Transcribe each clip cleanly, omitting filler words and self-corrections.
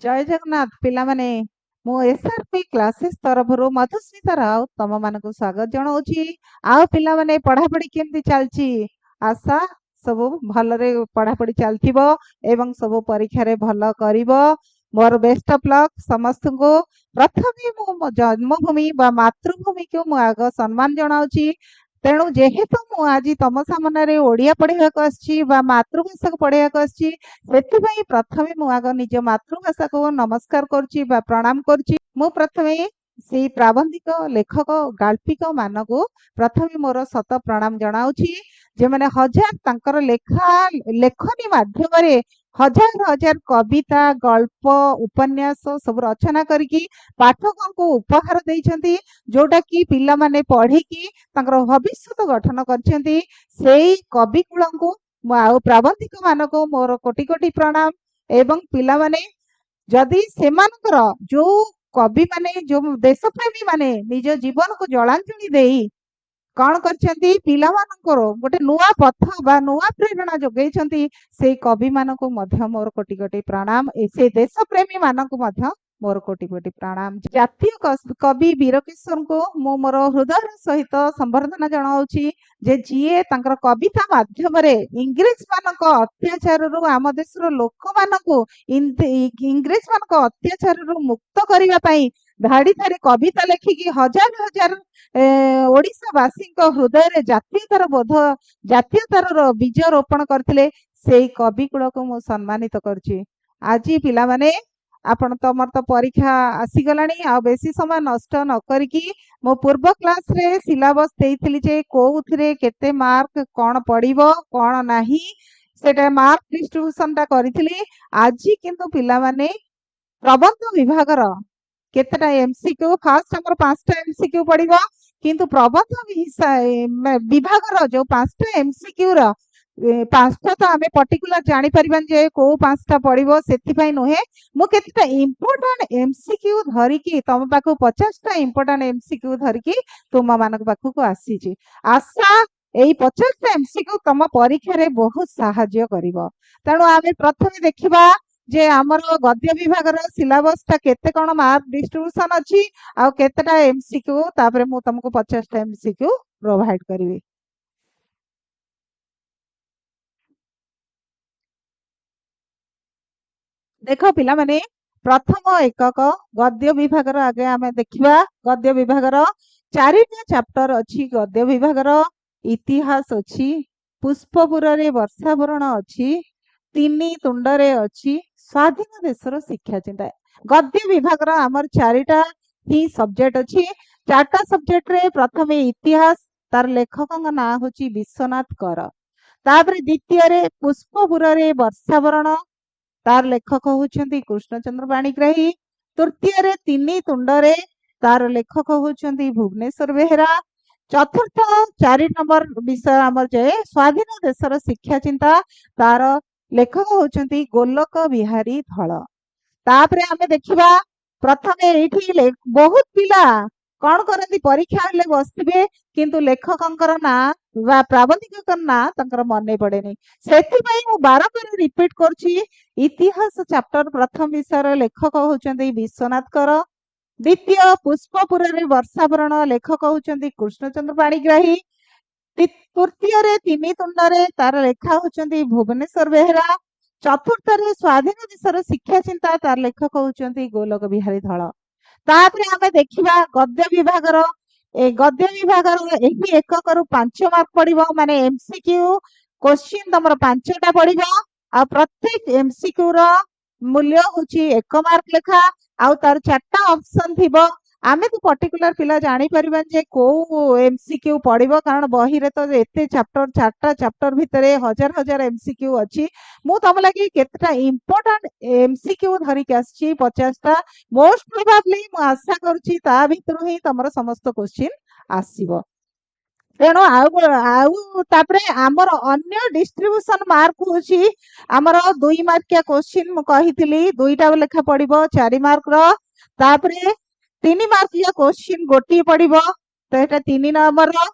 जय जगन्नाथ पिला माने मु एसआरपी क्लासेस तरफरु मधुस्मिता राव तम मानक स्वागत जनाऊची। आ पिला माने पढ़ापढ़ी केमती चलची? आशा सब भलरे पढ़ापढ़ी चलथिबो एवं सब परीक्षा रे भल करिवो। मोर बेस्ट ऑफ लक समस्त को। प्रथमे मो जन्मभूमि बा मातृभूमि को मु आग सम्मान जनाऊची। तेणु जेहेतु मु आज तम सामने ओडिया पढ़ा आसी मातृभाषा को पढ़ा आसी से प्रथमे मु आग निज मातृभाषा को नमस्कार करुच्ची बा प्रणाम करुच्ची। मु प्रथमे से प्राबंधिक लेखक गाल्पिक मान को प्रथमे मोर शत प्रणाम जनाऊची जे माने हजार तांकर लेखा लेखनी माध्यम हजार हजार कविता गल्प उपन्यास सब रचना करके पाठकों को उपहार देइछंती जोटा कि पिला माने पढ़ी की तांकर भविष्य गठन करछंती। सेई कविकुल को प्राबंधिक मान को मोर कोटि कोटि प्रणाम। एवं पिला माने जदि सेमानकर जो कवि माने जो देशप्रेमी माने निज जीवन को जलांजलि देई कौन करछंती पिला मानकर गोटे नुआ पथ बा नुआ प्रेरणा जोगैछंती से कवि मानको मध्य मोर कोटि कोटि प्रणाम। से देशप्रेमी मानको मध्य मोर कोटि कोटि प्रणाम। जातीय कवि वीरकिशोर को मु मोर हृदय सहित संबर्धना जनाऊची जे जीए तांकर कविता माध्यम रे इंग्रेज मानक अत्याचार रु आम देशर लोक मानक इंग्रेज मानक अत्याचार रु मुक्त करिवा पई धाड़ी धाड़ी कविता लेखिकी हजार हजार ओडिशावासी हृदय रे जातीयतार बोध जातीयतार बीज रोपण करथिले सेई कविकुल को मु सम्मानित करछि। आज पिला माने आपण तमर तो परीक्षा आसीगलानी आ बेसी समय नष्ट न करिकी मो पूर्व क्लास रे सिलेबस देइथिली जे कोउथिरे केते मार्क कोन पड़िबो कोन नाही सेटा मार्क डिस्ट्रीब्यूशन ता करिथिली। आज किंतु पिला माने प्रबंध विभाग रो केतेटा एमसीक्यू फास्ट हमर 5टा एमसीक्यू पड़िबो किंतु प्रबंध विभाग रो जो 5टा एमसीक्यू रो 5टा तो आमे पर्टिकुलर जानि परिबन जे को 5टा पड़िबो सेति नुहे मु केतेटा इंपोर्टेंट एमसीक्यू धरिकी तम पाखु 50टा इंपोर्टेंट एमसीक्यू धरिकी तुम मानक पाखु को आसी छी। आशा एई 50टा एमसीक्यू तम परीक्षा रे बहुत सहाय्य करिवो। तेणु आमे प्रथमे देखिबा जे हमर गद्य विभाग रो सिलेबस ता केते कोन मार्क डिस्ट्रीब्यूशन अछि आ केतेटा एमसीक्यू तापरे मु तुमको 50टा एमसीक्यू प्रोवाइड करिवि। देख पिला माने प्रथम एकक गद्य विभाग रो आगे आमे देखिबा। गद्य विभाग रो 4टा चैप्टर अछि। गद्य विभाग रो इतिहास अछि, पुष्पपुर रे वर्षावरण अछि, तीनी तुंड रे अछि, स्वाधीन देशर शिक्षा चिंता। गद्य विभाग रो हमर 4टा ही सब्जेक्ट अछि। 4टा सब्जेक्ट रे प्रथमे इतिहास तार लेखकक नाम होछि विश्वनाथ कर। तापरे द्वितीय रे पुष्पपुर रे वर्षावरण तार लेखक होउछंती कृष्णचंद्र पाणिग्राही। तृतीय रे तीनी तुंड रे तार लेखक होउछंती भुवनेश्वर बेहेरा। चतुर्थ 4 नंबर विषय हमर जे स्वाधीन देशर शिक्षा चिंता तार लेखक होउछंती गोलक बिहारी धळ। तापरे आमे देखिबा प्रथमे एठी बहुत पिला कौन करती परीक्षा हेले बसथिबे किंतु लेखकंकर ना वा प्राबंधिककर ना तंकर मने पड़ेनी सेति पई मु बारंबार रिपीट करछि। इतिहास चैप्टर प्रथम विषय लेखक होउछंती विश्वनाथ कर। द्वितीय पुष्पपुर रे वर्षावरण लेखक होउछंती कृष्णचंद्र पाणिग्राही। तृतीय रे तीनी तुंड रे तार लेखा होउछंती भुवनेश्वर बेहेरा। चतुर्थ रे स्वाधीन देशर शिक्षा चिंता तार लेखक होउछंती गोलक बिहारी धळ। तापरे आमे देखिबा गद्य विभाग रो गद्य विभाग रो एही एकक रु 5 मार्क पड़िबो माने एमसीक्यू क्वेश्चन तमरो 5टा पड़िबो आ प्रत्येक एमसीक्यू रो मूल्य होची 1 मार्क लेखा आ तार 4टा ऑप्शन थिबो। आमे तो पर्टिकुलर पिला जानि परिबन जे को एमसीक्यू पड़िबो कारण बही रे तो एते चैप्टर 4टा चैप्टर भितरे हजार हजार एमसीक्यू अछि। मु तम लागि केतटा इंपोर्टेंट एमसीक्यू धरि के आछि 50टा। मोस्ट प्रोबेबली मु आशा करछि ता भितर ही तमरो समस्त क्वेश्चन आसीबो। तेणु आउ तापरे आमर अन्य डिस्ट्रीब्यूशन मार्क होछि आमर 2 मार्किया क्वेश्चन मु कहितली 2टा लेखा पड़िबो 4 मार्क रो। तापरे 3 मार्किया क्वेश्चन गोटी पड़िबो तो एटा 3 नंबर रो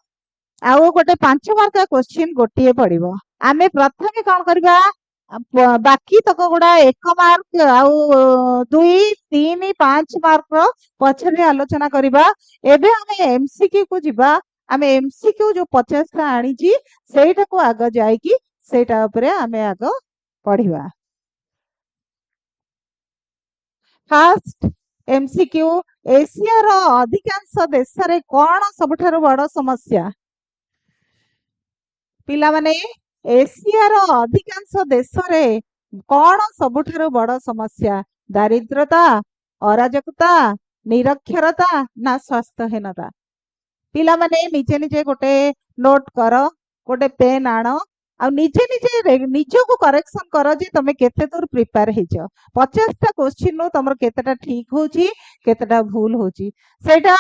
आउ गोटे 5 मार्किया क्वेश्चन गोटी पड़िबो। आमे प्रथमे कोन करबा ବାକି ତକ ଗୁଡା 1 ମାର୍କ ଆଉ 2, 3, 5 ମାର୍କ ର ପଛରେ ଆଲୋଚନା କରିବା। ଏବେ ଆମେ ଏମସିକ୍ୟୁ କୁ ଯିବା। ଆମେ ଏମସିକ୍ୟୁ ଯୋଉ 50ଟା ଆଣିଛି ସେଇଟାକୁ ଆଗ ଯାଇକି ସେଇଟା ଉପରେ ଆମେ ଆଗ ପଢିବା। ଫାଷ୍ଟ ଏମସିକ୍ୟୁ, ଏସିଆର ଅଧିକାଂଶ ଦେଶରେ କଣ ସବୁଠାରୁ ବଡ ସମସ୍ୟା? ପିଲାମାନେ, ଏସିଆର ଅଧିକାଂଶ ଦେଶରେ କଣ ସବୁଠାରୁ ବଡ ସମସ୍ୟା? ଦାରିଦ୍ରତା, ଅରାଜକତା, ନିରକ୍ଷରତା ନା ସ୍ୱାସ୍ଥ୍ୟହୀନତା? ପିଲାମାନେ ନିଜେ ନିଜେ ଗୋଟେ ନୋଟ କର, ଗୋଟେ ପେନ୍ ଆଣ, ଆଉ ନିଜେ ନିଜେ ନିଜକୁ କରେକ୍ସନ କର ଯେ ତମେ କେତେ ଦୂର ପ୍ରିପେୟାର ହେଇଛ। 50ଟା କୋଶ୍ଚିନ୍ରୁ ତମର କେତେଟା ଠିକ ହଉଛି, କେତେଟା ଭୁଲ ହଉଛି, ସେଇଟା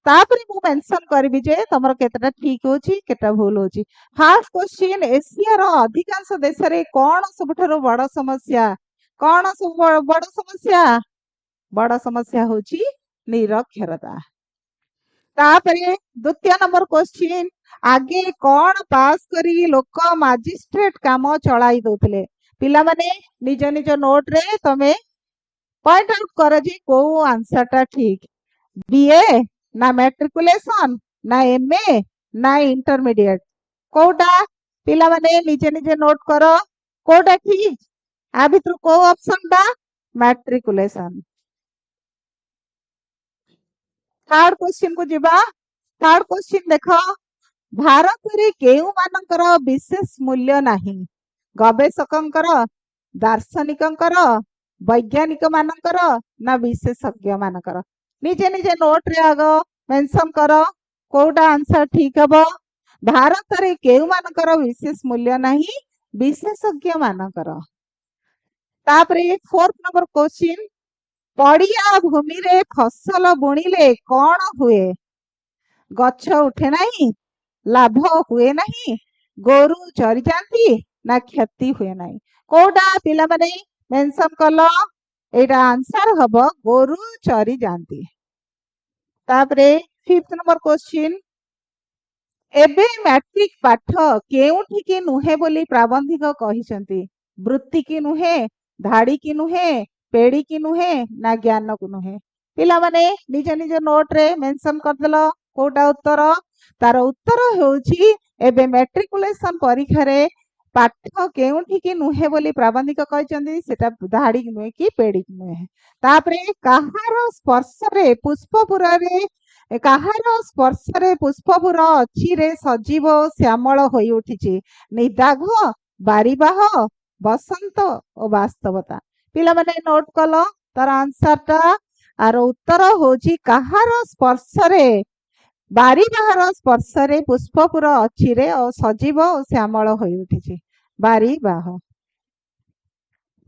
ତାପରେ ମୁଁ ମେନସନ କରିବି ଯେ ତମର କେତେଟା ଠିକ ହଉଛି, କେତେଟା ଭୁଲ ହଉଛି। ଫାର୍ଷ୍ଟ କ୍ୱେଶ୍ଚିନ୍, ଏସିଆର ଅଧିକାଂଶ ଦେଶରେ କଣ ସବୁଠାରୁ ବଡ ସମସ୍ୟା? କଣ ସବୁ ବଡ ସମସ୍ୟା? ବଡ ସମସ୍ୟା ହଉଛି ନିରକ୍ଷରତା। ତାପରେ ଦ୍ୱିତୀୟ ନମ୍ବର କ୍ୱେଶ୍ଚିନ୍, ଆଗେ କଣ ପାସ୍ କରି ଲୋକ ମାଜିଷ୍ଟ୍ରେଟ କାମ ଚଳାଇ ଦଉଥିଲେ? ପିଲାମାନେ ନିଜ ନିଜ ନୋଟରେ ତମେ ପଏଣ୍ଟ ଆଉଟ କର ଯେ କୋଉ ଆନ୍ସର ଟା ଠିକ। ବିଏ ନା ମେଟ୍ରିକୁଲେସନ ନା ଏମଏ ନା ଇଣ୍ଟରମିଡିଏଟ? କୋଉଟା? ପିଲାମାନେ ନିଜେ ନିଜେ ନୋଟ କର କୋଉଟା ଠିକ। ଆ ଭିତରୁ କୋଉ ଅପସନ ଟା? ମାଟ୍ରିକୁଲେସନ। ଥାର୍ଡ କ୍ୱେଶ୍ଚିନ୍ କୁ ଯିବା। ଥାର୍ଡ କ୍ୱେଶ୍ଚିନ୍ ଦେଖ, ଭାରତରେ କେଉଁମାନଙ୍କର ବିଶେଷ ମୂଲ୍ୟ ନାହିଁ? ଗବେଷକଙ୍କର, ଦାର୍ଶନିକଙ୍କର, ବୈଜ୍ଞାନିକ ମାନଙ୍କର ନା ବିଶେଷଜ୍ଞ ମାନଙ୍କର? ନିଜେ ନିଜେ ନୋଟ ରେ ଆଗ ମେନସନ କର କୋଉଟା ଆନ୍ସର ଠିକ ହବ। ଭାରତରେ କେଉଁମାନଙ୍କର ବିଶେଷ ମୂଲ୍ୟ ନାହିଁ? ବିଶେଷଜ୍ଞ ମାନଙ୍କର। ତାପରେ ଫୋର୍ଥ ନମ୍ବର କ୍ୱେଶ୍ଚିନ୍, ପଡିଆ ଭୂମିରେ ଫସଲ ବୁଣିଲେ କଣ ହୁଏ? ଗଛ ଉଠେ ନାହିଁ, ଲାଭ ହୁଏ ନାହିଁ, ଗୋରୁ ଚରିଯାଆନ୍ତି ନା କ୍ଷତି ହୁଏ ନାହିଁ? କୋଉଟା ପିଲାମାନେ ମେନସନ କଲ। ଏଇଟା ଆନ୍ସର ହବ ଗୋରୁ ଚରିଯାଆନ୍ତି। ତାପରେ ଫିଫ୍ଥ ନମ୍ବର କ୍ୱେଶ୍ଚିନ୍, ଏବେ ମ୍ୟାଟ୍ରିକ ପାଠ କେଉଁଠିକି ନୁହେଁ ବୋଲି ପ୍ରାବନ୍ଧିକ କହିଛନ୍ତି? ବୃତ୍ତି କି ନୁହେଁ, ଧାଡି କି ନୁହେଁ, ପେଡି କି ନୁହେଁ ନା ଜ୍ଞାନକୁ ନୁହେଁ? ପିଲାମାନେ ନିଜ ନିଜ ନୋଟ ରେ ମେନସନ କରିଦେଲ କୋଉଟା ଉତ୍ତର। ତାର ଉତ୍ତର ହେଉଛି ଏବେ ମେଟ୍ରିକୁଲେସନ ପରୀକ୍ଷାରେ ପାଠ କେଉଁଠିକି ନୁହେଁ ବୋଲି ପ୍ରାବନ୍ଧିକ କହିଛନ୍ତି, ସେଟା ଧାଡି ନୁହେଁ କି ପେଡି ନୁହେଁ। ତାପରେ କାହାର ସ୍ପର୍ଶରେ ପୁଷ୍ପପୁରରେ କାହାର ସ୍ପର୍ଶରେ ପୁଷ୍ପପୁର ଅଚିରେ ସଜୀବ ଓ ଶ୍ୟାମଳ ହୋଇ ଉଠିଛି? ନିଦାଘ, ବାରିବାହ, ବସନ୍ତ ଓ ବାସ୍ତବତା। ପିଲାମାନେ ନୋଟ କଲ ତାର ଆନ୍ସର ଟା। ଆର ଉତ୍ତର ହଉଛି କାହାର ସ୍ପର୍ଶରେ, ବାରିବାହର ସ୍ପର୍ଶରେ ପୁଷ୍ପପୁର ଅଚିରେ ଓ ସଜୀବ ଓ ଶ୍ୟାମଳ ହୋଇ ଉଠିଛି। ବାରିବାହ।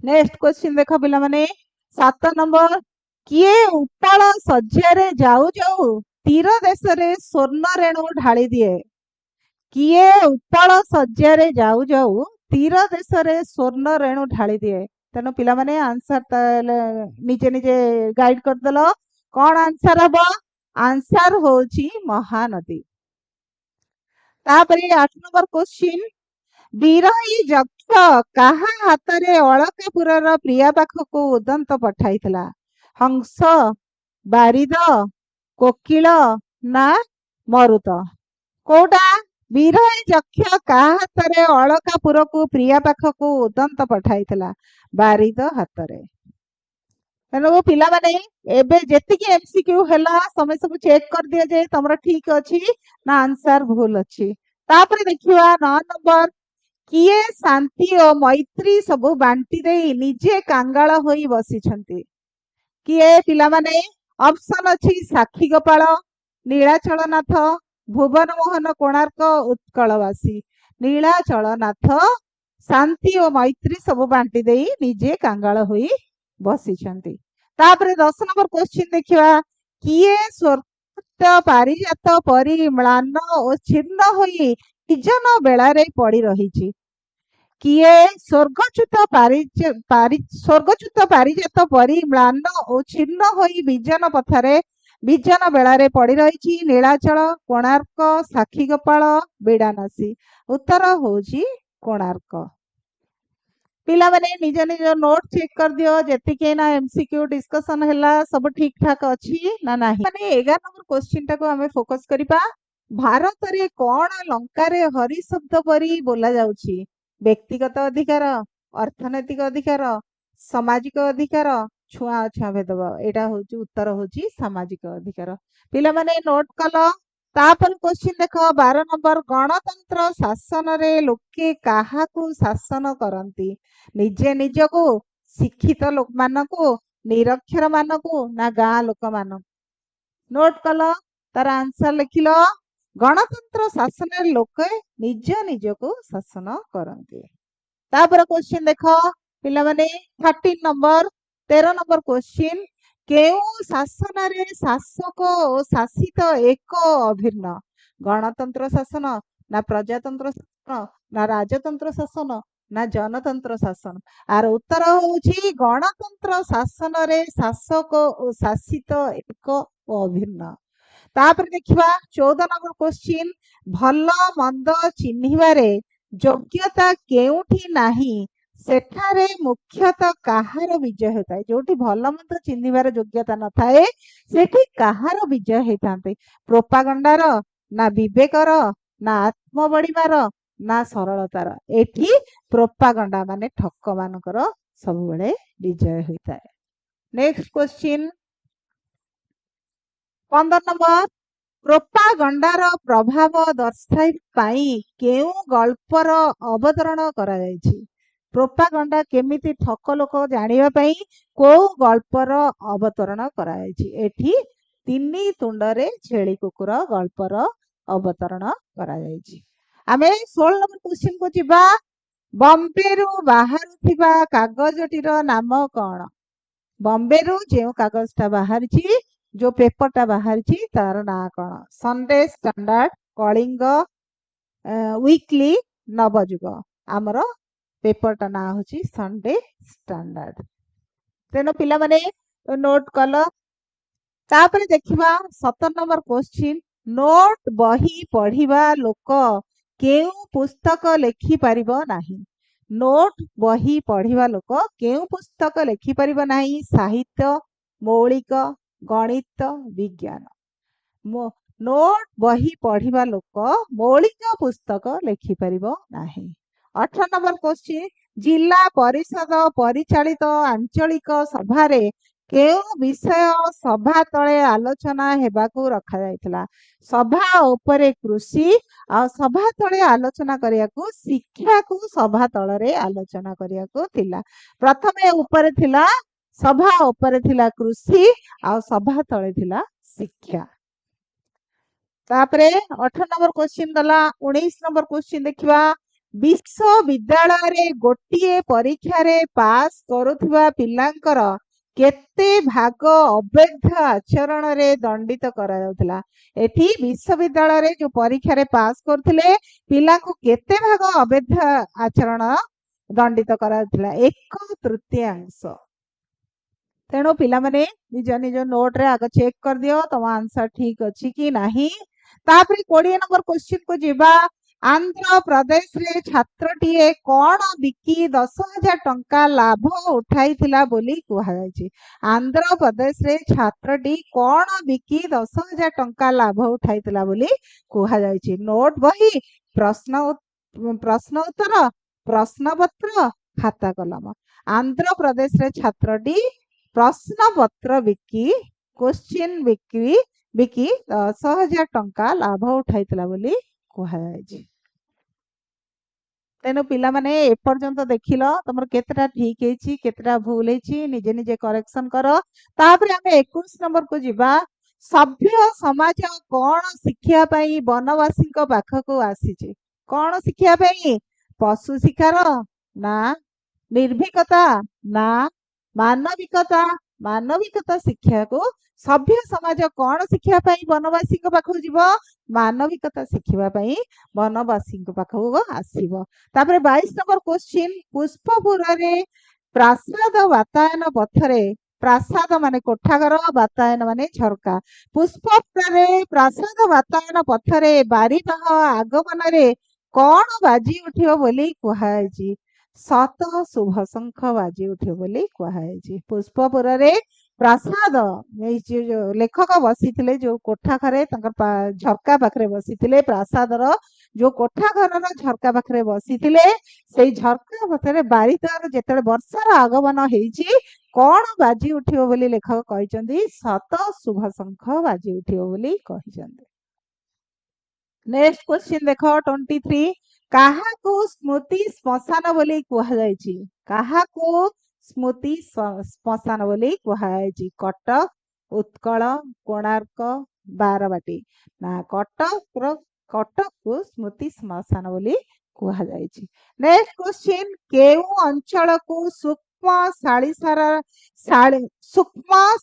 ନେକ୍ସଟ କ୍ୱେଶ୍ଚିନ୍ ଦେଖ ପିଲାମାନେ, 7 ନମ୍ବର, କିଏ ଉତ୍ତାଳ ଶଯ୍ୟାରେ ଯାଉ ଯାଉ ତୀର ଦେଶରେ ସ୍ୱର୍ଣ୍ଣ ରେଣୁ ଢାଳି ଦିଏ? କିଏ ଉତ୍ତାଳ ଶଯ୍ୟାରେ ଯାଉ ଯାଉ ତୀର ଦେଶରେ ସ୍ୱର୍ଣ୍ଣ ରେଣୁ ଢାଳି ଦିଏ? ତେଣୁ ପିଲାମାନେ ଆନ୍ସର ନିଜେ ନିଜେ ଗାଇଡ କରିଦେଲ କଣ ଆନ୍ସର ହବ। ଆନ୍ସର ହଉଛି ମହାନଦୀ। ତାପରେ 8 ନମ୍ବର କ୍ୱେଶ୍ଚିନ୍, ବିରହୀ ଯକ୍ଷ କାହା ହାତରେ ଅଳକାପୁରର ପ୍ରିୟା ପାଖକୁ ଉଦନ୍ତ ପଠାଇଥିଲା? ହଂସ, ବାରିଦ, କୋକିଳ ନା ମରୁତ? କୋଉଟା? ବିରହୀ ଯକ୍ଷ କାହା ହାତରେ ଅଳକାପୁରକୁ ପ୍ରିୟା ପାଖକୁ ଉଦନ୍ତ ପଠାଇଥିଲା? ବାରିଦ ହାତରେ। ତେଣୁ ପିଲାମାନେ ଏବେ ଯେତିକି ଏମସିକ୍ୟୁ ହେଲା ତମେ ସବୁ ଚେକ୍ କରିଦିଅ ଯେ ତମର ଠିକ ଅଛି ନା ଆନ୍ସର ଭୁଲ ଅଛି। ତାପରେ ଦେଖିବା 9 ନମ୍ବର, କିଏ ଶାନ୍ତି ଓ ମୈତ୍ରୀ ସବୁ ବାଣ୍ଟି ଦେଇ ନିଜେ କାଙ୍ଗାଳ ହୋଇ ବସିଛନ୍ତି? କିଏ ପିଲାମାନେ? ଅପସନ ଅଛି ସାକ୍ଷୀ ଗୋପାଳ, ନୀଳାଚଳ ନାଥ, ଭୁବନ ମୋହନ କୋଣାର୍କ, ଉତ୍କଳବାସୀ। ନୀଳାଚଳ ନାଥ ଶାନ୍ତି ଓ ମୈତ୍ରୀ ସବୁ ବାଣ୍ଟି ଦେଇ ନିଜେ କାଙ୍ଗାଳ ହୋଇ ବସିଛନ୍ତି। ତାପରେ 10 ନମ୍ବର କ୍ୱେଶ୍ଚିନ୍ ଦେଖିବା, କିଏ ସ୍ୱର୍ଗ ପାରିଜାତ ପରି ମ୍ଳାନ ଓ ଛିନ୍ନ ହୋଇ ନିର୍ଜନ ବେଳାରେ ପଡି ରହିଛି? କିଏ ସ୍ୱର୍ଗଚ୍ୟୁତ ସ୍ୱର୍ଗଚ୍ୟୁତ ପାରିଜାତ ପରି ମ୍ଳାନ ଓ ଛିନ୍ନ ହୋଇ ବିଜନ ପଥରେ ବିଜନ ବେଳାରେ ପଡି ରହିଛି? ନୀଳାଚଳ, କୋଣାର୍କ, ସାକ୍ଷୀ ଗୋପାଳ, ବିଡାନାସୀ? ଉତ୍ତର ହଉଛି କୋଣାର୍କ। पिला माने निज निज नोट चेक कर दियो जेतिके ना एमसीक्यू डिस्कशन हैला सब ठीक ठाक अछि ना नाही माने 11 नंबर क्वेश्चन टाको हमें फोकस करिपा भारत रे कोन लंका रे हरि शब्द परी बोला जाउछि व्यक्तिगत अधिकार अर्थनैतिक अधिकार सामाजिक अधिकार छुआ छुआ भेदभाव एटा होची उत्तर होची सामाजिक अधिकार पिला माने नोट कलो तापर क्वेश्चन देखो 12 नंबर गणतंत्र शासन रे लोके काहाकू शासन करंती निजे निजको शिक्षित लोक मानकू निरक्षर मानकू ना गाँ लोक मानकू नोट कल तार आंसर लिखिल गणतंत्र शासन लोके निज निजको शासन करंती तापर क्वेश्चन देख पिला माने 13 नंबर 13 नंबर क्वेश्चन केउ शासन रे शासक और शासित एक अभिन्न गणतंत्र शासन ना प्रजातंत्र शासन ना राजतंत्र शासन ना जनतंत्र शासन आर उत्तर होउछि गणतंत्र शासन रे शासक और शासित एक अभिन्न तापर देखिबा 14 नंबर क्वेश्चन भल मंद चिन्हिबारे योग्यता केउठी नाही सेठारे मुख्यतः काहार विजय होता है जोटी भल मंद चिन्हिबार योग्यता न थाए सेठी काहार विजय होतांते प्रोपागंडार ना विवेकर ना आत्म बढिबार ना सरलतार एठी प्रोपागंडा माने ठक मानकर सब बेले विजय होता है नेक्स्ट क्वेश्चन 15 नंबर प्रोपागंडार प्रभाव दर्शाइबा पई केउ गल्पर अवतरण करा जायछि प्रोपागंडा केमिति ठक लोक जानिबा पई को गल्पर अवतरण करा जायछि एठी तिनी तुंडरे छेली कुकुर गल्पर अवतरण करा जायछि आमे 16 नंबर क्वेश्चन को जिबा बॉम्बे रु बाहरुथिबा कागजटीर नाम कोन बॉम्बे रु जेउ कागजटा बाहरिछि जो पेपरटा बाहरिछि तार ना कोन Sunday standard Kalinga weekly Navayuga आमर पेपरटा ना होछि संडे स्टैंडर्ड तेनो पिला माने नोट कल तापर देखिबा 17 नंबर क्वेश्चन नोट बही पढ़िबा लोक केउ पुस्तक लेखि परिबो नाही नोट बही पढ़िबा लोक केउ पुस्तक लेखि परिबो नाही साहित्य मौलिक गणित विज्ञान नोट बही पढ़िबा लोक मौलिक पुस्तक लेखि परिबो नाही 18 नंबर क्वेश्चन जिला परिषद परिचालित आंचलिक सभारे केउ विषय सभा तले आलोचना हेबाकू रखा जायतिला सभा उपरे कृषि आ सभा तले आलोचना करियाकू शिक्षा को सभा तलरे आलोचना करियाकू थिला प्रथमे ऊपर थिला सभा ऊपर थिला कृषि आ सभा तले थिला शिक्षा तापरे 18 नंबर क्वेश्चन गला 19 नंबर क्वेश्चन देखिबा विश्वविद्यालय रे गोटिए परीक्षा रे पास करुथिबा पिलांकर केते भाग अवैध आचरण रे दंडित करा जाउथला एठी विश्वविद्यालय रे जो परीक्षा रे पास करथिले पिला को केते भाग अवैध आचरण दंडित करा जाउथला 1/3 तेणु पिला माने निज निज नोट रे आगे चेक कर दियो तम आंसर ठीक अछि कि नाही तापरे 20 नंबर क्वेश्चन को जिबा आंध्र प्रदेश रे छात्रटीए कोण बिकी 10,000 टंका लाभ उठाइथिला बोली कुहा जायछि आंध्र प्रदेश रे छात्रटी कोण बिकी 10,000 टंका लाभ उठाइथिला बोली कुहा जायछि नोट बही प्रश्न प्रश्न उत्तर प्रश्न पत्र खाता कलम आंध्र प्रदेश रे छात्रटी प्रश्न पत्र बिकी क्वेश्चन बिक्री बिकी 10,000 टंका लाभ उठाइथिला बोली कुहा जायछि तेणु पिला माने एपर्यंत देखिल तुम केतटा ठीक है केतटा भूल है निजे निजे करेक्शन कर तापर आम 21 नंबर को जिबा सभ्य समाज कौन शिक्षा पाई वनवासी पाखक आसी कौन शिक्षा पाई पशु शिकार ना निर्भीकता ना मानविकता मानविकता शिक्षा को सभ्य समाज कौन शिक्षा पाई वनवासी पाखक जीव मानविकता शिखिबा पाई वनवासी पाखक आसीबो तापरे 22 नंबर क्वेश्चन पुष्पपुर रे प्रासाद वातायन पथरे प्रासाद माने कोठाघर वातायन माने झरका पुष्पपुर रे प्रासाद वातायन पथरे बारिदह आगमन रे कौन बाजी उठियो बोली कुहायछि ସତ ଶୁଭ ଶଙ୍ଖ ବାଜି ଉଠିବ ବୋଲି କୁହାଯାଇଛି। ପୁଷ୍ପପୁରରେ ପ୍ରାସାଦ, ଏଇ ଯୋଉ ଲେଖକ ବସିଥିଲେ ଯୋଉ କୋଠା ଘରେ ତାଙ୍କ ଝରକା ପାଖରେ ବସିଥିଲେ, ପ୍ରାସାଦର ଯୋଉ କୋଠା ଘରର ଝରକା ପାଖରେ ବସିଥିଲେ, ସେଇ ଝରକା ପାଖରେ ବାରିଦ୍ୱାର ଯେତେବେଳେ ବର୍ଷାର ଆଗମନ ହେଇଛି, କଣ ବାଜି ଉଠିବ ବୋଲି ଲେଖକ କହିଛନ୍ତି? ସତ ଶୁଭ ଶଙ୍ଖ ବାଜି ଉଠିବ ବୋଲି କହିଛନ୍ତି। ନେକ୍ସଟ କ୍ୱେଶ୍ଚିନ୍ ଦେଖ 23। କାହାକୁ ସ୍ମୃତି ଶ୍ମଶାନ ବୋଲି କୁହାଯାଇଛି? କାହାକୁ ସ୍ମୃତି ଶ୍ମଶାନ ବୋଲି କୁହାଯାଇଛି? କଟକ, ଉତ୍କଳ, କୋଣାର୍କ, ବାରବାଟୀ। ନା, କଟକକୁ ସ୍ମୃତି ଶ୍ମଶାନ ବୋଲି କୁହାଯାଇଛି। ନେକ୍ସଟ କ୍ୱେଶ୍ଚିନ୍, କେଉଁ ଅଞ୍ଚଳକୁ ସୂକ୍ଷ୍ମ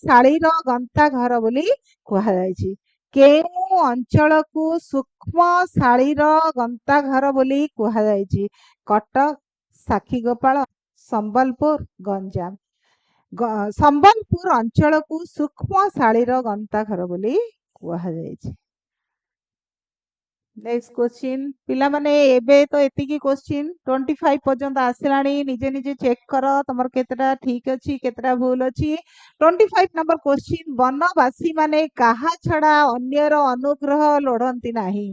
ଶାଳୀର ଗନ୍ତାଘର ବୋଲି କୁହାଯାଇଛି? କେଉଁ ଅଞ୍ଚଳକୁ ସୂକ୍ଷ୍ମ ଶାଳୀର ଗନ୍ତାଘର ବୋଲି କୁହାଯାଇଛି? କଟକ, ସାକ୍ଷୀଗୋପାଳ, ସମ୍ବଲପୁର, ଗଞ୍ଜାମ। ସମ୍ବଲପୁର ଅଞ୍ଚଳକୁ ସୂକ୍ଷ୍ମ ଶାଳୀର ଗନ୍ତାଘର ବୋଲି କୁହାଯାଇଛି। ନେକ୍ସଟ କ୍ୱେଶ୍ଚିନ୍, ପିଲାମାନେ ଏବେ ତ ଏତିକି କ୍ୱେଶ୍ଚିନ୍ 25 ପର୍ଯ୍ୟନ୍ତ ଆସିଲାଣି। ନିଜେ ନିଜେ ଚେକ୍ କର ତମର କେତେଟା ଠିକ ଅଛି କେତେଟା ଭୁଲ ଅଛି। 25 ନମ୍ବର କ୍ୱେଶ୍ଚିନ୍, ବନବାସୀ ମାନେ କାହା ଛଡା ଅନ୍ୟର ଅନୁଗ୍ରହ ଲୋଡନ୍ତି ନାହିଁ?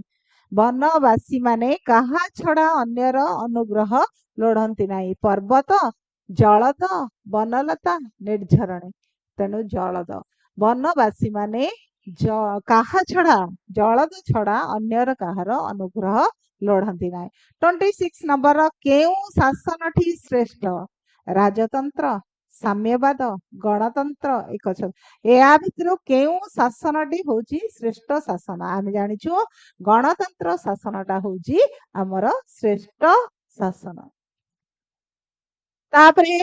ବନବାସୀ ମାନେ କାହା ଛଡା ଅନ୍ୟର ଅନୁଗ୍ରହ ଲୋଡନ୍ତି ନାହିଁ? ପର୍ବତ, ଜଳଦ, ବନଲତା, ନିର୍ଝରଣୀ। ତେଣୁ ଜଳଦ। ବନବାସୀ ମାନେ କାହା ଛଡା, ଜଳଦ ଛଡା ଅନ୍ୟର କାହାର ଅନୁଗ୍ରହ ଲୋଡନ୍ତି ନାହିଁ। 26 ନମ୍ବର, କେଉଁ ଶାସନଟି ଶ୍ରେଷ୍ଠ? ରାଜତନ୍ତ୍ର, ସାମ୍ୟବାଦ, ଗଣତନ୍ତ୍ର, ଏକଛତ୍ର। ଏହା ଭିତରୁ କେଉଁ ଶାସନଟି ହଉଛି ଶ୍ରେଷ୍ଠ ଶାସନ? ଆମେ ଜାଣିଛୁ ଗଣତନ୍ତ୍ର ଶାସନଟା ହଉଛି ଆମର ଶ୍ରେଷ୍ଠ ଶାସନ। ତାପରେ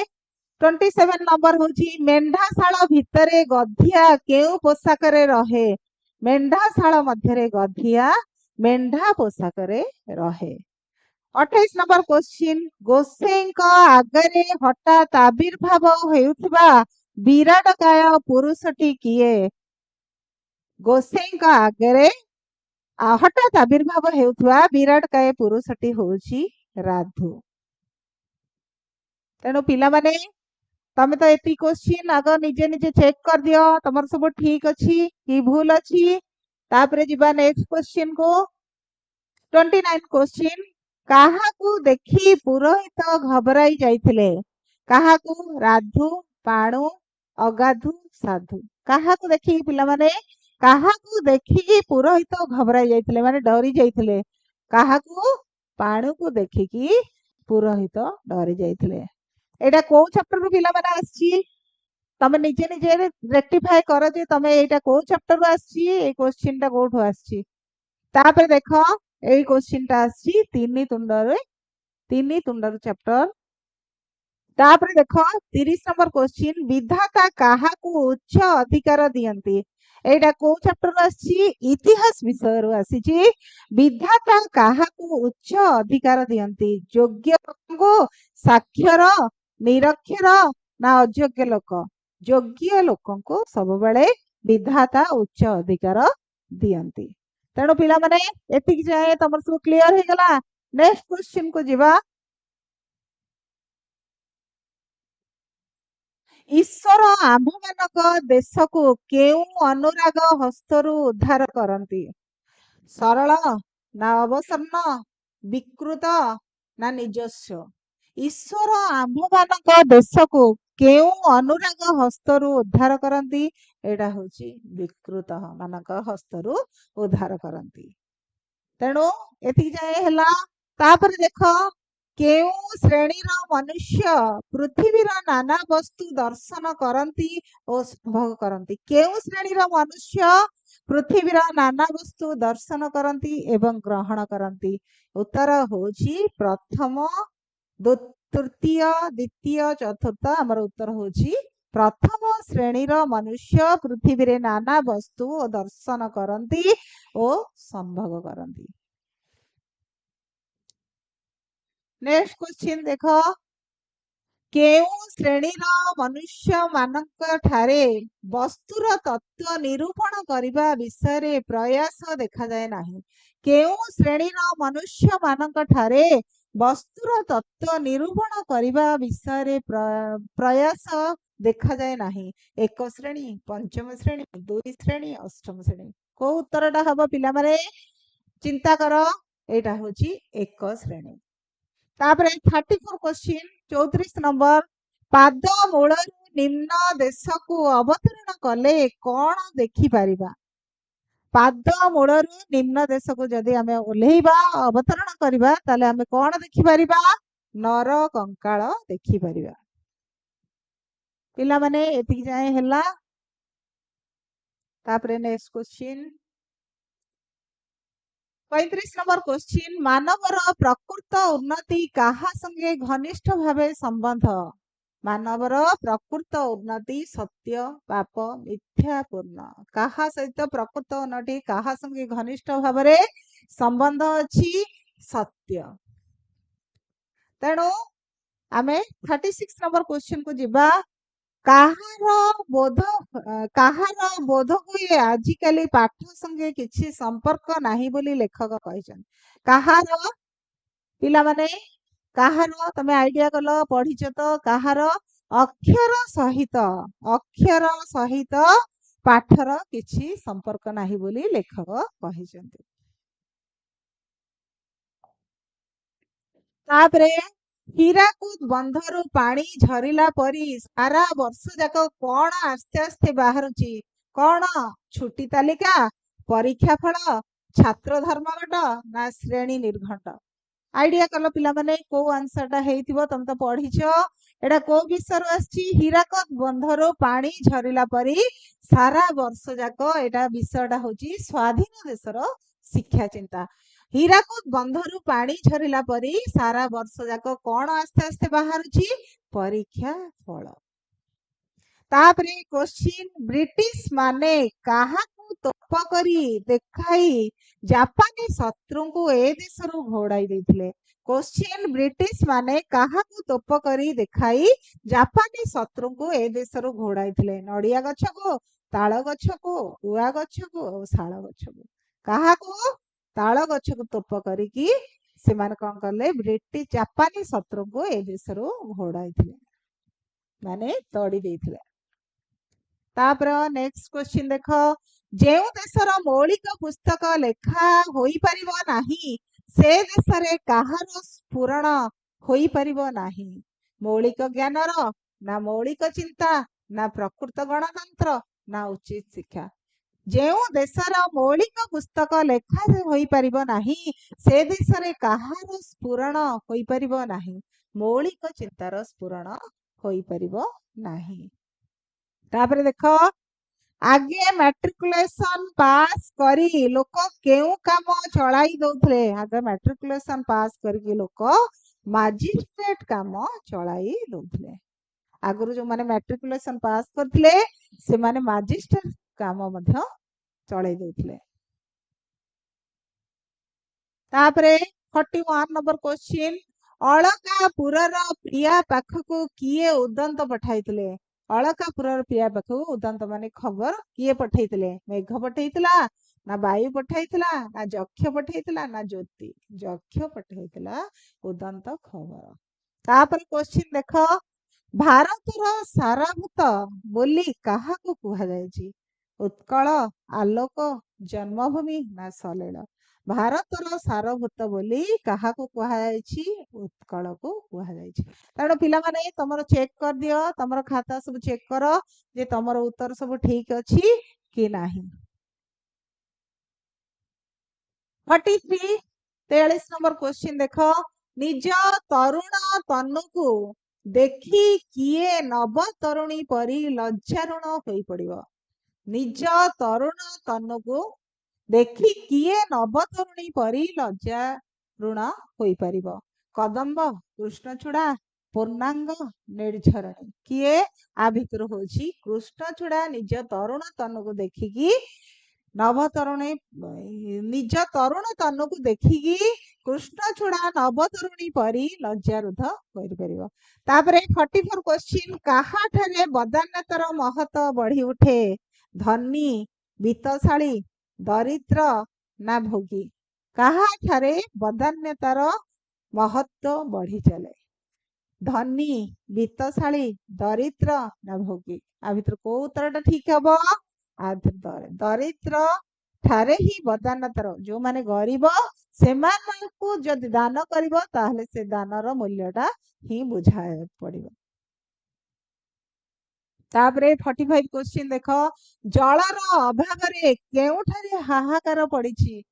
27 ନମ୍ବର ହଉଛି, ମେଣ୍ଢାଶାଳ ଭିତରେ ଗଧିଆ କେଉଁ ପୋଷାକରେ ରହେ? ମେଣ୍ଢାଶାଳ ମଧ୍ୟରେ ଗଧିଆ ମେଣ୍ଢା ପୋଷାକରେ ରହେ। 28 ନମ୍ବର କ୍ୱେଶ୍ଚିନ୍, ଗୋସେଇଙ୍କ ଆଗରେ ହଠାତ୍ ଆବିର୍ଭାବ ହେଉଥିବା ବିରାଟକାୟ ପୁରୁଷଟି କିଏ? ଗୋସେଇଙ୍କ ଆଗରେ ହଠାତ୍ ଆବିର୍ଭାବ ହେଉଥିବା ବିରାଟକାୟ ପୁରୁଷଟି ହଉଛି ରାଧୁ। ତେଣୁ ପିଲାମାନେ ତମେ ତ ଏତିକି କ୍ୱେଶ୍ଚିନ୍ ଆଗ ନିଜେ ନିଜେ ଚେକ୍ କରିଦିଅ ତମର ସବୁ ଠିକ ଅଛି କି ଭୁଲ ଅଛି। ତାପରେ ଯିବା ନେକ୍ସଟ କ୍ୱେଶ୍ଚିନ୍ କୁ। 29 କ୍ୱେଶ୍ଚିନ୍, କାହାକୁ ଦେଖି ପୁରୋହିତ ଘବରାଇ ଯାଇଥିଲେ? କାହାକୁ? ରାଧୁ, ପାଣୁ, ଅଗାଧୁ, ସାଧୁ। କାହାକୁ ଦେଖିକି ପିଲାମାନେ, କାହାକୁ ଦେଖିକି ପୁରୋହିତ ଘବରାଇ ଯାଇଥିଲେ ମାନେ ଡରି ଯାଇଥିଲେ? କାହାକୁ? ପାଣୁକୁ ଦେଖିକି ପୁରୋହିତ ଡରି ଯାଇଥିଲେ। ଏଇଟା କୋଉ ଚାପ୍ଟରରୁ ପିଲାମାନେ ଆସିଛି? ତମେ ନିଜେ ନିଜେ ରେକ୍ଟିଫାଏ କର ଯେ ତମେ ଏଇଟା କୋଉ ଚାପ୍ଟରରୁ ଆସିଛି, ଏଇ କ୍ୱେଶ୍ଚିନ୍ ଟା କୋଉଠୁ ଆସିଛି। ତାପରେ ଦେଖ ଏଇ କ୍ୱେଶ୍ଚିନ୍ ଟା ଆସିଛି ତିନି ତୁଣ୍ଡରୁ ଚାପ୍ଟର। ତାପରେ ଦେଖ 30 ନମ୍ବର କ୍ୱେଶ୍ଚିନ୍, ବିଧାତା କାହାକୁ ଉଚ୍ଚ ଅଧିକାର ଦିଅନ୍ତି? ଏଇଟା କୋଉ ଚାପ୍ଟରରୁ ଆସିଛି? ଇତିହାସ ବିଷୟରୁ ଆସିଛି। ବିଧାତା କାହାକୁ ଉଚ୍ଚ ଅଧିକାର ଦିଅନ୍ତି? ଯୋଗ୍ୟ ଲୋକଙ୍କୁ, ସାକ୍ଷର, ନିରକ୍ଷର ନା ଅଯୋଗ୍ୟ ଲୋକ? ଯୋଗ୍ୟ ଲୋକଙ୍କୁ ସବୁବେଳେ ବିଧାତା ଉଚ୍ଚ ଅଧିକାର ଦିଅନ୍ତି। ତେଣୁ ପିଲାମାନେ ଏତିକି ଯାଏ ତମର ସବୁ କ୍ଲିୟର ହେଇଗଲା। ନେକ୍ସଟ କ୍ୱେଶ୍ଚିନ୍ କୁ ଯିବା। ଈଶ୍ୱର ଆମ୍ଭମାନଙ୍କ ଦେଶକୁ କେଉଁ ଅନୁରାଗ ହସ୍ତରୁ ଉଦ୍ଧାର କରନ୍ତି? ସରଳ ନା ଅବସନ୍ନ, ବିକୃତ ନା ନିଜସ୍ୱ? ଈଶ୍ୱର ଆମ୍ଭମାନଙ୍କ ଦେଶକୁ କେଉଁ ଅନୁରାଗ ହସ୍ତରୁ ଉଦ୍ଧାର କରନ୍ତି? ଏଇଟା ହଉଛି ବିକୃତ ମାନଙ୍କ ହସ୍ତରୁ ଉଦ୍ଧାର କରନ୍ତି। ତେଣୁ ଏତିକି ଯାଏ ହେଲା। ତାପରେ ଦେଖ, କେଉଁ ଶ୍ରେଣୀର ମନୁଷ୍ୟ ପୃଥିବୀର ନାନା ବସ୍ତୁ ଦର୍ଶନ କରନ୍ତି ଓ ସମ୍ଭୋଗ କରନ୍ତି? କେଉଁ ଶ୍ରେଣୀର ମନୁଷ୍ୟ ପୃଥିବୀର ନାନା ବସ୍ତୁ ଦର୍ଶନ କରନ୍ତି ଏବଂ ଗ୍ରହଣ କରନ୍ତି? ଉତ୍ତର ହଉଛି ପ୍ରଥମ, ତୃତୀୟ, ଦ୍ୱିତୀୟ, ଚତୁର୍ଥ। ଆମର ଉତ୍ତର ହଉଛି ପ୍ରଥମ ଶ୍ରେଣୀର ମନୁଷ୍ୟ ପୃଥିବୀରେ ନାନା ବସ୍ତୁ ଦର୍ଶନ କରନ୍ତି ଓ ସମ୍ଭୋଗ କରନ୍ତି। ନେକ୍ସଟ କ୍ୱେଶ୍ଚିନ୍ ଦେଖ, କେଉଁ ଶ୍ରେଣୀର ମନୁଷ୍ୟ ମାନଙ୍କ ଠାରେ ବସ୍ତୁର ତତ୍ତ୍ୱ ନିରୂପଣ କରିବା ବିଷୟରେ ପ୍ରୟାସ ଦେଖାଯାଏ ନାହିଁ? କେଉଁ ଶ୍ରେଣୀର ମନୁଷ୍ୟ ମାନଙ୍କ ଠାରେ ବସ୍ତୁର ତତ୍ତ୍ୱ ନିରୂପଣ କରିବା ବିଷୟରେ ପ୍ରୟାସ ଦେଖାଯାଏ ନାହିଁ। ଏକ ଶ୍ରେଣୀ, ପଞ୍ଚମ ଶ୍ରେଣୀ, ଦୁଇ ଶ୍ରେଣୀ, ଅଷ୍ଟମ ଶ୍ରେଣୀ। କୋଉ ଉତ୍ତରଟା ହବ ପିଲାମାନେ? ଚିନ୍ତା କର। ଏଇଟା ହଉଛି ଏକ ଶ୍ରେଣୀ। ତାପରେ 34 କ୍ୱେଶ୍ଚିନ୍ 34 ନମ୍ବର, ପାଦ ମୂଳରୁ ନିମ୍ନ ଦେଶକୁ ଅବତୀର୍ଣ୍ଣ କଲେ କଣ ଦେଖିପାରିବା? ପାଦ ମୂଳରୁ ନିମ୍ନ ଦେଶକୁ ଯଦି ଆମେ ଓହ୍ଲେଇବା, ଅବତରଣ କରିବା, ତାହେଲେ ଆମେ କଣ ଦେଖିପାରିବା? ନର କଙ୍କାଳ ଦେଖିପାରିବା। ପିଲାମାନେ ଏତିକି ଯାଏ ହେଲା। ତାପରେ ନେକ୍ସଟ କ୍ୱେଶ୍ଚିନ୍ 35 ନମ୍ବର କ୍ୱେଶ୍ଚିନ୍, ମାନବର ପ୍ରକୃତ ଉନ୍ନତି କାହା ସଙ୍ଗେ ଘନିଷ୍ଠ ଭାବେ ସମ୍ବନ୍ଧ? ମାନବର ପ୍ରକୃତ ଉନ୍ନତି ସତ୍ୟ, ପାପ, ମିଥ୍ୟା, ପୂର୍ଣ୍ଣ। କାହା ସହିତ ପ୍ରକୃତ ଉନ୍ନତି କାହା ସଙ୍ଗେ ଘନିଷ୍ଠ ଭାବରେ ସମ୍ବନ୍ଧ ଅଛି? ସତ୍ୟ। ତେଣୁ ଆମେ 36 ନମ୍ବର କ୍ୱେଶ୍ଚିନ୍ କୁ ଯିବା। କାହାର ବୋଧ ହୁଏ ଆଜିକାଲି ପାଠ ସଙ୍ଗେ କିଛି ସମ୍ପର୍କ ନାହିଁ ବୋଲି ଲେଖକ କହିଛନ୍ତି? କାହାର? ପିଲାମାନେ କାହାର? ତମେ ଆଇଡିଆ କଲ, ପଢିଛ ତ? କାହାର? ଅକ୍ଷର ସହିତ ପାଠର କିଛି ସମ୍ପର୍କ ନାହିଁ ବୋଲି ଲେଖକ କହିଛନ୍ତି। ତାପରେ ହୀରାକୁଦ ବନ୍ଧରୁ ପାଣି ଝରିଲା ପରି ସାରା ବର୍ଷ ଯାକ କଣ ଆସ୍ତେ ଆସ୍ତେ ବାହାରୁଛି? କଣ? ଛୁଟି ତାଲିକା, ପରୀକ୍ଷା ଫଳ, ଛାତ୍ର ଧର୍ମଘଟ ନା ଶ୍ରେଣୀ ନିର୍ଘଣ୍ଟ? ଆଇଡିଆ କଲ ପିଲାମାନେ, କୋଉ ଆନ୍ସର ଟା ହେଇଥିବ? ତମେ ତ ପଢିଛ। ଏଟା କୋଉ ବିଷୟରୁ ଆସିଛି? ହୀରାକୁଦ ବନ୍ଧରୁ ପାଣି ଝରିଲା ପରି ସାରା ବର୍ଷ ଯାକ। ଏଟା ବିଷୟଟା ହଉଛି ସ୍ୱାଧୀନ ଦେଶର ଶିକ୍ଷା ଚିନ୍ତା। ହୀରାକୁଦ ବନ୍ଧରୁ ପାଣି ଝରିଲା ପରି ସାରା ବର୍ଷ ଯାକ କଣ ଆସ୍ତେ ଆସ୍ତେ ବାହାରୁଛି? ପରୀକ୍ଷା ଫଳ। ତାପରେ କ୍ୱେଶ୍ଚିନ୍, ବ୍ରିଟିଶ ମାନେ କାହାକୁ ତୋପ କରି ଦେଖାଇ ଜାପାନୀ ଶତ୍ରୁଙ୍କୁ ଏ ଦେଶରୁ ଘୋଡାଇ ଦେଇଥିଲେ? କ୍ୱେଶ୍ଚିନ୍, ବ୍ରିଟିଶ ମାନେ କାହାକୁ ତୋପ କରି ଦେଖାଇ ଜାପାନୀ ଶତ୍ରୁଙ୍କୁ ଏ ଦେଶରୁ ଘୋଡାଇଥିଲେ? ନଡିଆ ଗଛକୁ, ତାଳ ଗଛକୁ, ଗୁଆ ଗଛକୁ, ଶାଳ ଗଛକୁ। କାହାକୁ? ତାଳ ଗଛକୁ ତୋପ କରିକି ସେମାନେ କଣ କଲେ? ବ୍ରିଟିଶ ଜାପାନୀ ଶତ୍ରୁଙ୍କୁ ଏ ଦେଶରୁ ଘୋଡାଇଥିଲେ, ମାନେ ତଡି ଦେଇଥିଲେ। ତାପରେ ନେକ୍ସଟ କ୍ୱେଶ୍ଚିନ୍ ଦେଖ, ଯେଉଁ ଦେଶର ମୌଳିକ ପୁସ୍ତକ ଲେଖା ହୋଇପାରିବ ନାହିଁ ସେ ଦେଶରେ କାହାର ସ୍ଫୁରଣ ହୋଇପାରିବ ନାହିଁ? ମୌଳିକ ଜ୍ଞାନର, ନା ମୌଳିକ ଚିନ୍ତା, ନା ପ୍ରକୃତ ଗଣତନ୍ତ୍ର, ନା ଉଚିତ ଶିକ୍ଷା? ଯେଉଁ ଦେଶର ମୌଳିକ ପୁସ୍ତକ ଲେଖା ହୋଇପାରିବ ନାହିଁ ସେ ଦେଶରେ କାହାର ସ୍ଫୁରଣ ହୋଇପାରିବ ନାହିଁ? ମୌଳିକ ଚିନ୍ତାର ସ୍ଫୁରଣ ହୋଇପାରିବ ନାହିଁ। ତାପରେ ଦେଖ, ଆଗେ ମାଟ୍ରିକୁଲେସନ ପାସ୍ କରି ଲୋକ କେଉଁ କାମ ଚଳାଇ ଦଉଥିଲେ? ଆଗେ ମାଟ୍ରିକୁଲେସନ ପାସ୍ କରିକି ଲୋକ ମାଜିଷ୍ଟ୍ରେଟ କାମ ଚଳାଇ ଦଉଥିଲେ। ଆଗରୁ ଯୋଉମାନେ ମାଟ୍ରିକୁଲେସନ ପାସ୍ କରିଥିଲେ ସେମାନେ ମାଜିଷ୍ଟ୍ରେଟ କାମ ମଧ୍ୟ ଚଳାଇ ଦଉଥିଲେ। ତାପରେ 41 ନମ୍ବର କ୍ୱେଶ୍ଚିନ୍, ଅଳକାପୁରର ପ୍ରିୟା ପାଖକୁ କିଏ ଉଦନ୍ତ ପଠାଇଥିଲେ? ଅଳକାପୁରର ପ୍ରିୟା ପାଖକୁ ଉଦନ୍ତ ମାନେ ଖବର କିଏ ପଠାଇଥିଲେ? ମେଘ ପଠାଇଥିଲା, ନା ବାୟୁ ପଠାଇଥିଲା, ନା ଯକ୍ଷ ପଠାଇଥିଲା, ନା ଜ୍ୟୋତି? ଯକ୍ଷ ପଠାଇଥିଲା ଉଦନ୍ତ ଖବର। ତାପରେ କ୍ୱେଶ୍ଚିନ୍ ଦେଖ, ଭାରତର ସାରଭୂତ ବୋଲି କାହାକୁ କୁହାଯାଇଛି? ଉତ୍କଳ, ଆଲୋକ, ଜନ୍ମଭୂମି, ନା ସଲିଳ? ଭାରତର ସାରଭୂତ ବୋଲି କାହାକୁ କୁହାଯାଇଛି? ଉତ୍କଳକୁ କୁହାଯାଇଛି। ତେଣୁ ପିଲାମାନେ ତମର ଚେକ୍ କରିଦିଅ, ତମର ଖାତା ସବୁ ଚେକ୍ କର ଯେ ତମର ଉତ୍ତର ସବୁ ଠିକ ଅଛି କି ନାହିଁ। 43 ନମ୍ବର କ୍ୱେଶ୍ଚିନ୍ ଦେଖ, ନିଜ ତରୁଣ ତନୁକୁ ଦେଖି କିଏ ନବତରୁଣୀ ପରି ଲଜ୍ଜାରୁଣ ହୋଇପଡିବ? ନିଜ ତରୁଣ ତନୁକୁ ଦେଖି କିଏ ନବତରୁଣୀ ପରି ଲଜ୍ଜାରୁଣ ହୋଇପାରିବ? କଦମ୍ବ, କୃଷ୍ଣଚୂଡା, ପୂର୍ଣ୍ଣାଙ୍ଗ, ନିର୍ଝରଣୀ? କିଏ? ଆ ଭିତରୁ ହଉଛି କୃଷ୍ଣଚୂଡା ନିଜ ତରୁଣ ତନୁକୁ ଦେଖିକି ନବତରୁଣୀ, ନିଜ ତରୁଣ ତନୁକୁ ଦେଖିକି କୃଷ୍ଣଚୂଡା ନବତରୁଣୀ ପରି ଲଜ୍ଜାରୁଦ୍ଧ କରିପାରିବ। ତାପରେ 44 କ୍ୱେଶ୍ଚିନ୍, କାହାଠାରେ ବଦାନ୍ୟତାର ମହତ ବଢି ଉଠେ? ଧନୀ, ବିତ୍ତଶାଳୀ, ଦରିଦ୍ର, ନା ଭୋଗୀ? କାହାଠାରେ ବଦାନ୍ୟତାର महत्व बढ़ी चले। धनी वित्तशाली दरिद्र ना भोगी आ भितर को उत्तरटा ठीक हबो आ दरिद्र ठारे ही बदानतर जो माने गरीब सेमानकु जदि दान करिवो ताहले से दानर मूल्यटा ही बुझा पड़िबो। तापरे 45 क्वेश्चन देखो जलर अभाव केउठारे हाहाकार पड़िछि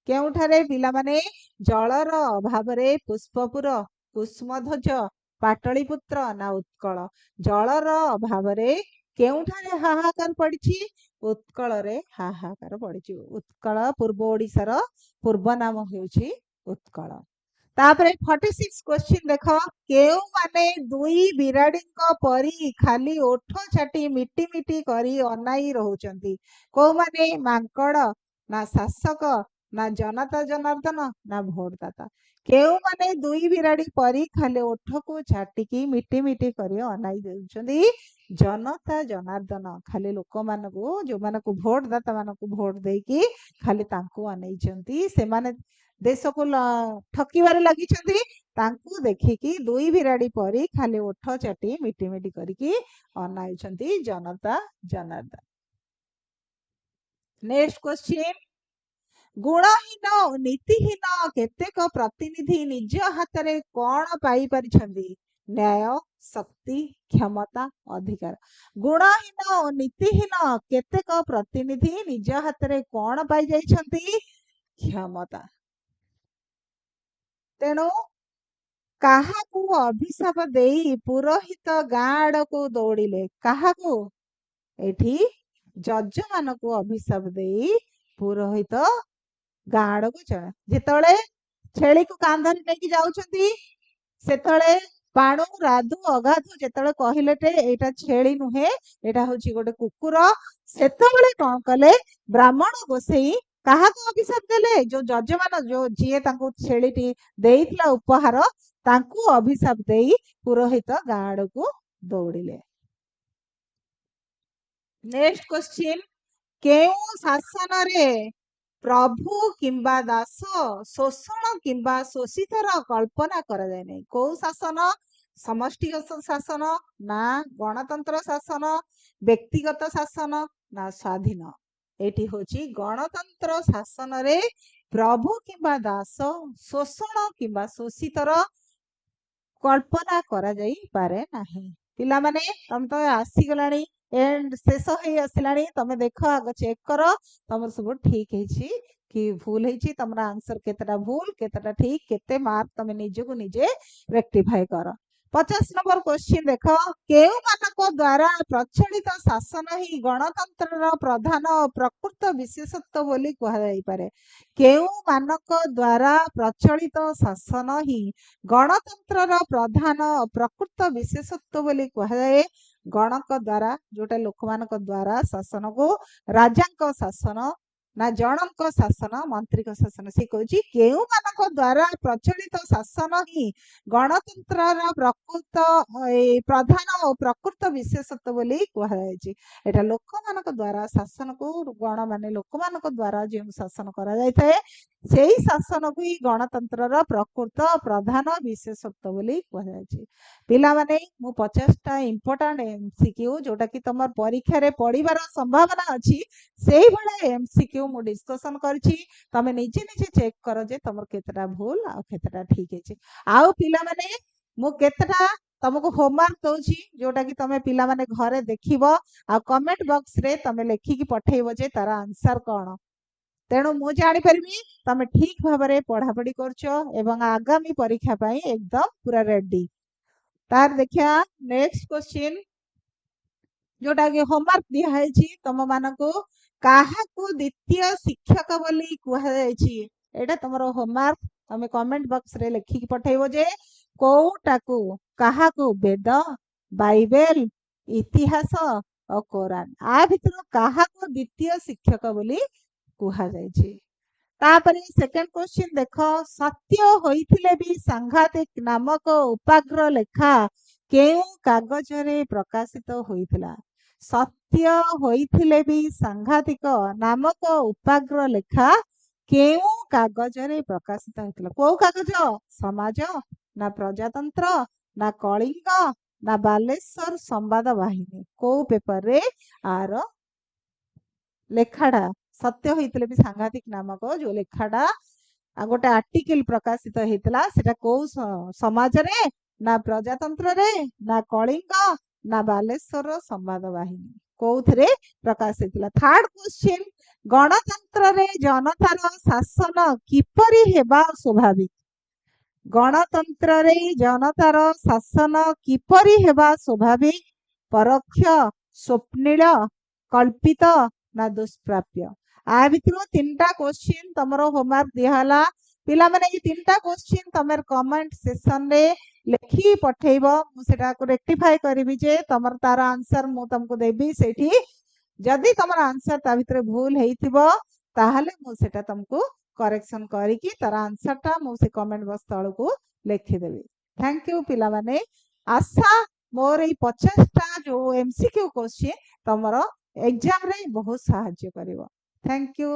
केउठारे पिला माने जलर अभाव पुष्पपुर कुसुमध्वज पाटलिपुत्र ना उत्कल जलर अभाव केउठारे हाहाकार पड़िछि उत्कल रे हाहाकार पड़िछि उत्कल पूर्व ओडिशार पूर्व नाम हेउछि उत्कल। तापरे 46 क्वेश्चन देख केउ माने दुई बिराड़ीଙ୍କ परी खाली ओठ छाटी मिटी मिटी करी अनाई रहउचंती को माने मांकड़ ना शासक ना जनता जनार्दन ना भोटदाता केउ माने दुई बिराड़ी परी खाली ओठ को छाटिकी मिटी मिटी करी अनाई देउचंती जनता जनार्दन खाली लोक मानकु जो मानकु भोटदाता मानकु भोट देकी खाली तांकु अनाइचंती से माने देश को ठकिबारे लागिचंती तांकु देखिकी दुई बिराड़ी परी खाली ओठ चाटी मिटी मिटी करिकी अनाइचंती जनता जनार्दन। नेक्स्ट क्वेश्चन गुणहीन नीतिहीन केतेक प्रतिनिधि निज हाथ रे कौन पाई परिछंती न्याय शक्ति क्षमता अधिकार गुणहीन नीतिहीन केतेक प्रतिनिधि निज हाथ रे कौन पाई जाइछंती क्षमता तेणु काहाकू अभिशाप देई पुरोहित गाँ आड़कू दौड़िले काहाकू एठी जज मानकू अभिशाप देई पुरोहित गाँ आड़कू चले जेतळे छेली को कांधरे नेकी जाउछंती सेतळे पाणु राधु अगाधु जेतळे कहिलेटे एटा छेली नुहे एटा होची गोटे कुकुर सेतବେଳେ कोन कले ब्राह्मण गोसेई काहाकू अभिशाप देले जो जज मान जो जिए तांको छेलीटी देइतला उपहार तांकू अभिशाप देई पुरोहित गाँ आड़कू दौड़िले। नेक्स्ट क्वेश्चन केउ शासन रे प्रभु किंबा दास शोषण किंबा शोषितर कल्पना करा जाय नै को शासन समष्टिगत शासन ना गणतंत्र शासन व्यक्तिगत शासन ना स्वाधीन एटी होची गणतंत्र शासन रे प्रभु किंबा दास शोषण किंबा शोषितर कल्पना करा जाई पारे नाही पिला माने तम तो आसी गलानी एंड शेष हे आसिलानी तमे देखो आग चेक करो तमर सब ठीक हेछि कि भूल हेछि तमरा आंसर केतटा भूल केतटा ठीक केते मार्क तमे निजे को निजे रेक्टिफाई करो। 50 नंबर क्वेश्चन देखो केउ मानक द्वारा प्रचलित शासन ही गणतंत्र प्रधान प्रकृत विशेषत्व बोली कहा जाई पारे केउ मानक द्वारा प्रचलित शासन ही गणतंत्र प्रधान प्रकृत विशेषत्व बोली कहा जाए गणक द्वारा जोटा लोक मानक द्वारा शासन को राजा शासन ना जनक शासन मंत्री शासन से कहूँ केउ मानक द्वारा प्रचलित शासन ही गणतंत्र प्रकृत प्रधान और प्रकृत विशेषत्व बोली कहुई एटा लोक मानक द्वारा शासन को गण माने लोक मानक द्वारा जो शासन करा जाय थाए सेही शासन को ही गणतंत्र प्रकृत प्रधान विशेषत्व बोली कहुई पिला माने मु 50टा इंपोर्टेंट एमसीक्यू जोटा कि तमर परीक्षा रे पढ़िबार संभावना अछि सेही भले एमसीक्यू मु डिस्कशन करछि तमे निजे निजे चेक करो जे तमर केतटा भूल आ केतटा ठीक अछि आउ पिला माने मु केतटा तुमको होमवर्क दउछि जोटा कि तमे पिला माने घरे देखिबो आ कमेंट बॉक्स रे तमे लेखि कि पठेइबो जे तार आंसर कोन तेणु मु जानि परबी तमे ठीक भाबरे पढ़ा पढ़ी करछो एवं आगामी परीक्षा पई एकदम पूरा रेडी तार देखिया नेक्स्ट क्वेश्चन जोटा कि होमवर्क दिया है तुम मानक काहाकू द्वितीय शिक्षक बोली कहुई एटा तुम होमवर्क तुम कमेंट बॉक्स रे लिखिक पठेइबो जे कोटाकू काहाकू वेद बाइबल इतिहास और कुरान आ भितर काहाकू द्वितीय शिक्षक बोली कहुई तापरे सेकंड क्वेश्चन देख सत्य होइथिले भी सांघातिक नामक उपाग्र लेखा केउ कागज रे प्रकाशित होइथिला सत्य होइथिले भी सांघातिक नामक उपाग्र लेखा केउ କାଗଜରେ ପ୍ରକାଶିତ ହେଇଥିଲା। କୋଉ କାଗଜ? ସମାଜ ନା ପ୍ରଜାତନ୍ତ୍ର ନା କଳିଙ୍ଗ ନା ବାଲେଶ୍ୱର ସମ୍ବାଦ ବାହିନୀ? କୋଉ ପେପରରେ ଆର ଲେଖାଟା ସତ୍ୟ ହେଇଥିଲେ ବି ସାଂଘାତିକ ନାମକ ଯୋଉ ଲେଖାଟା ଗୋଟେ ଆର୍ଟିକଲ ପ୍ରକାଶିତ ହେଇଥିଲା ସେଟା କୋଉ ସମାଜରେ ନା ପ୍ରଜାତନ୍ତ୍ରରେ ନା କଳିଙ୍ଗ ନା ବାଲେଶ୍ୱର ସମ୍ବାଦ ବାହିନୀ? କୋଉଥିରେ ପ୍ରକାଶ ହେଇଥିଲା? ଥାର୍ଡ କ୍ୱେଶ୍ଚିନ୍, ଗଣତନ୍ତ୍ରରେ ଜନତାର ଶାସନ କିପରି ହେବା ସ୍ୱାଭାବିକ? ଗଣତନ୍ତ୍ରରେ ଜନତାର ଶାସନ କିପରି ହେବା ସ୍ୱାଭାବିକ? ପରୋକ୍ଷ, ସ୍ୱପ୍ନିଳ, କଳ୍ପିତ ନା ଦୁଷ୍ପ୍ରାପ୍ୟ? ଆ ଭିତରୁ ତିନିଟା क्वेश्चन ତମର ହୋମୱାର୍କ ଦିଆହେଲା। ପିଲାମାନେ ଏଇ ତିନିଟା क्वेश्चन ତମର କମେଣ୍ଟ ସେକ୍ସନରେ ଲେଖି ପଠେଇବ। ମୁଁ ସେଟାକୁ ରେକ୍ଟିଫାଏ କରିବି ଯେ ତମର ତାର ଆନ୍ସର ମୁଁ ତମକୁ ଦେବି ସେଇଠି। ଯଦି ତମର ଆନ୍ସର ତା ଭିତରେ ଭୁଲ ହେଇଥିବ ତାହେଲେ ମୁଁ ସେଟା ତମକୁ କରେକ୍ସନ କରିକି ତାର ଆନ୍ସରଟା ମୁଁ ସେ କମେଣ୍ଟ ବକ୍ସ ତଳକୁ ଲେଖିଦେବି। ଥ୍ୟାଙ୍କ ୟୁ ପିଲାମାନେ। ଆଶା ମୋର ଏଇ 50ଟା ଯୋଉ MCQ क्वेश्चन ତମର एग्जाम रे बहुत साहाଯ୍ୟ କରିବ। Thank you.